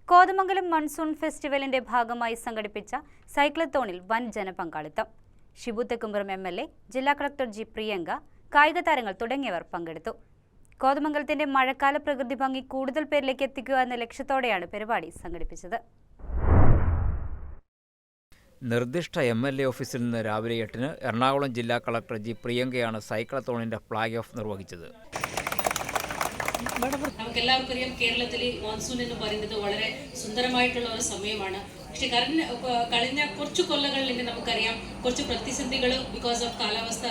Kothamangalam monsoon ഫെസ്റ്റിവലിന്റെ ഭാഗമായി സംഘടിപ്പിച്ച സൈക്ലത്തോണിൽ വൻ ജനപങ്കാളിത്തം. ഷിബു തെക്കുംപുറം MLA, ജില്ലാ കളക്ടർ G. പ്രിയങ്ക, കായിക താരങ്ങൾ തുടങ്ങിയവർ പങ്കെടുത്തു. കോതമംഗലത്തിന്റെ മഴക്കാല പ്രകൃതി ഭംഗി കൂടുതൽ പേരിലേക്ക് എത്തിക്കുക എന്ന ലക്ഷ്യത്തോടെയാണ് പരിപാടി സംഘടിപ്പിച്ചത്. നിർദ്ദിഷ്ട MLA ഓഫീസിൽ നിന്ന് രാവിലെ 8-ന് എറണാകുളം ജില്ലാ കളക്ടർ G. പ്രിയങ്കയാണ് സൈക്ലത്തോണിന്റെ ഫ്ലാഗ് ഓഫ് നിർവഹിച്ചത്. നമുക്കെല്ലാവർക്കും അറിയാം, കേരളത്തിൽ മോൺസൂൺ എന്ന് പറയുന്നത് വളരെ സുന്ദരമായിട്ടുള്ള ഒരു സമയമാണ്. പക്ഷെ കഴിഞ്ഞ കുറച്ച് കൊല്ലങ്ങളിൽ നമുക്കറിയാം കുറച്ച് പ്രതിസന്ധികൾ ബിക്കോസ് ഓഫ് കാലാവസ്ഥ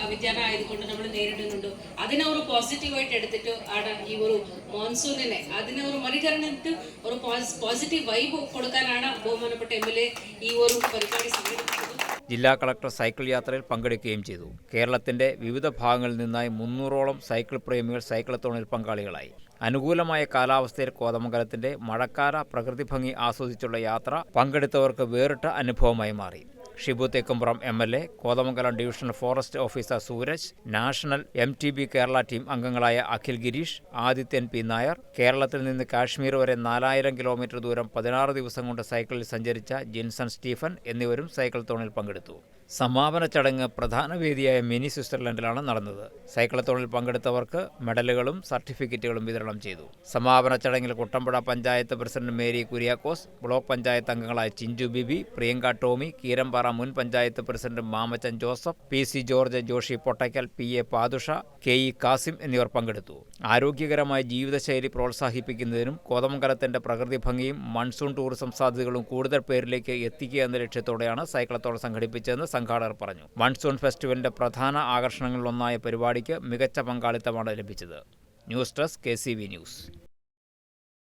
വ്യതിയാനം ആയതുകൊണ്ട് നമ്മൾ നേരിടുന്നുണ്ട്. അതിനെ ഒരു പോസിറ്റീവായിട്ട് എടുത്തിട്ട് ആണ് ഈ ഒരു മോൺസൂണിനെ അതിനെ ഒരു മറികടന്നിട്ട് ഒരു പോസിറ്റീവ് വൈബ് കൊടുക്കാനാണ് ബഹുമാനപ്പെട്ട MLA ഈ ഒരു പരിപാടി സംഘടിപ്പിച്ചത്. ജില്ലാ കളക്ടർ സൈക്കിൾ യാത്രയിൽ പങ്കെടുക്കുകയും ചെയ്തു. കേരളത്തിന്റെ വിവിധ ഭാഗങ്ങളിൽ നിന്നായി 300ഓളം സൈക്കിൾ പ്രേമികൾ സൈക്ലത്തോണിൽ പങ്കാളികളായി. അനുകൂലമായ കാലാവസ്ഥയിൽ കോതമംഗലത്തിന്റെ മഴക്കാല പ്രകൃതി ഭംഗി ആസ്വദിച്ചുള്ള യാത്ര പങ്കെടുത്തവർക്ക് വേറിട്ട അനുഭവമായി മാറി. Shibu Thekkumpuram MLA, Kothamangalam divisional forest officer Sooraj, national MTB Kerala team അംഗങ്ങളായ അഖിൽ ഗിരീഷ്, ആദിത്യൻ P. നായർ, കേരളത്തിൽ നിന്ന് കാശ്മീർ വരെ 4000 കിലോമീറ്റർ ദൂരം 16 ദിവസം കൊണ്ട് സൈക്കിളിൽ സഞ്ചരിച്ച ജിൻസൺ സ്റ്റീഫൻ എന്നിവരും സൈക്ലത്തോണിൽ പങ്കെടുത്തു. സമാപന ചടങ്ങ് പ്രധാന വേദിയായ മിനി സ്വിറ്റ്സർലൻഡിലാണ് നടന്നത്. സൈക്ലത്തോണിൽ പങ്കെടുത്തവർക്ക് മെഡലുകളും സർട്ടിഫിക്കറ്റുകളും വിതരണം ചെയ്തു. സമാപന ചടങ്ങിൽ Kuttampuzha panchayat president Mary Kuriakose, block panchayat അംഗങ്ങളായ ചിഞ്ചു ബിബി, പ്രിയങ്ക ടോമി, കീരമ്പാറ മുൻ panchayat president Mamachan Joseph, PC George, Joshi Pottackal, PA Pathusha, KE Kasim എന്നിവർ പങ്കെടുത്തു. ആരോഗ്യകരമായ ജീവിതശൈലി പ്രോത്സാഹിപ്പിക്കുന്നതിനും കോതമംഗലത്തിന്റെ പ്രകൃതി ഭംഗിയും മൺസൂൺ ടൂറിസം സാധ്യതകളും കൂടുതൽ പേരിലേക്ക് എത്തിക്കുക എന്ന ലക്ഷ്യത്തോടെയാണ് സൈക്ലത്തോൺ സംഘടിപ്പിച്ചതെന്ന് സംഘാടകർ പറഞ്ഞു. മൺസൂൺ ഫെസ്റ്റിവലിന്റെ പ്രധാന ആകർഷണങ്ങളിലൊന്നായ പരിപാടിക്ക് മികച്ച പങ്കാളിത്തമാണ് ലഭിച്ചത്. News desk KCV news.